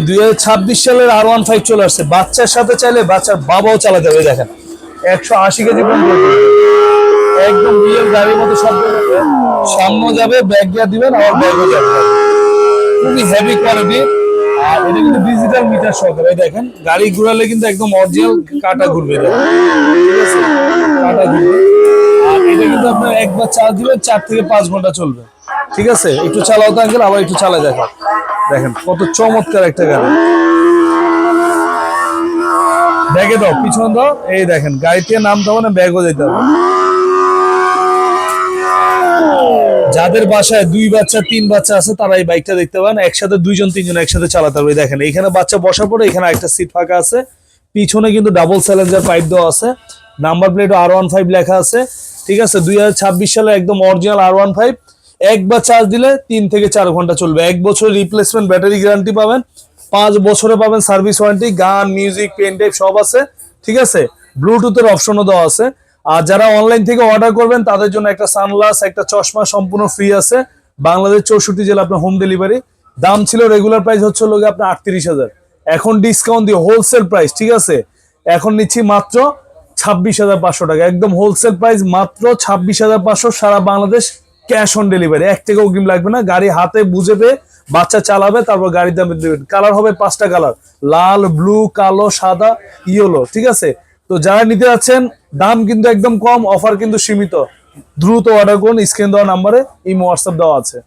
2026 সালের R15 চলে আসছে, বাচ্চার সাথে চাইলে বাচ্চার বাবাও চালাতে হবে। দেখেন 180 কেজি পর্যন্ত একদম রিয়েল গাড়ির মতো শব্দ হবে, সামনে যাবে, ব্যাক গিয়ার দিবেন, আবার ব্যাকও যাবে, খুবই হেভি কোয়ালিটি। আর এটা কিন্তু ডিজিটাল মিটার সহকারে। দেখেন গাড়ি ঘুরালে কিন্তু একদম অরিজিনাল কাটা ঘুরবে, দেখেন ঠিক আছে, কাটা ঘুরবে। আর এটা কিন্তু আপনার একবার চার্জ দিবেন 4 থেকে 5 ঘন্টা চলবে, ঠিক আছে। একটু চালাও তো আঙ্কেল, আবার একটু চালা দেখো, দেখেন কত চমৎকার একটা গাড়ি। ব্যাগে দাও, পিছন দাও, এই দেখেন গাড়িতে নামতে হবে না, ব্যাগও যেতে হবে। যাদের বাসায় 2 বাচ্চা 3 বাচ্চা আছে তারা এই বাইকটা দেখতে পারেন, একসাথে 2 জন 3 জন একসাথে চালাতে হবে। দেখেন এখানে বাচ্চা বসা পড়ে, এখানে একটা সিট ফাঁকা আছে, পিছনে কিন্তু ডাবল স্যালেঞ্জার পাইপ দেওয়া আছে, নাম্বার প্লেট R15 লেখা আছে, ঠিক আছে। 2026 সালে একদম অরিজিনাল R15। একবার চার্জ দিলে 3 থেকে 4 ঘন্টা চলবে। 1 বছর রিপ্লেসমেন্ট ব্যাটারি গ্যারান্টি পাবেন, 5 বছরে পাবেন সার্ভিস ওয়ারেন্টি, গান মিউজিক পেন ড্রাইভ সব আছে, ঠিক আছে। ব্লুটুথের অপশনও দেওয়া আছে। আর যারা অনলাইন থেকে অর্ডার করবেন তাদের জন্য একটা সানগ্লাস, একটা চশমা সম্পূর্ণ ফ্রি আছে। বাংলাদেশ 64 জেলা আপনার হোম ডেলিভারি। দাম ছিল রেগুলার প্রাইস হচ্ছে লোকে আপনার 38,000, এখন ডিসকাউন্ট দিয়ে হোলসেল প্রাইস, ঠিক আছে, এখন নিচ্ছি মাত্র 26,500 টাকা, একদম হোলসেল প্রাইস মাত্র 26,500, সারা বাংলাদেশ ক্যাশ অন ডেলিভারি, 1 টাকা অগ্রিম লাগবে না। গাড়ি হাতে বুঝে পেয়ে বাচ্চা চালাবে, তারপর গাড়ির দামে দেবেন। কালার হবে 5টা কালার, লাল, ব্লু, কালো, সাদা, ইয়েলো, ঠিক আছে। তো যারা নিতে যাচ্ছেন, দাম কিন্তু একদম কম, অফার কিন্তু সীমিত, দ্রুত অর্ডার করুন। স্ক্রিন দেওয়া নাম্বারে এই হোয়াটসঅ্যাপ দেওয়া আছে।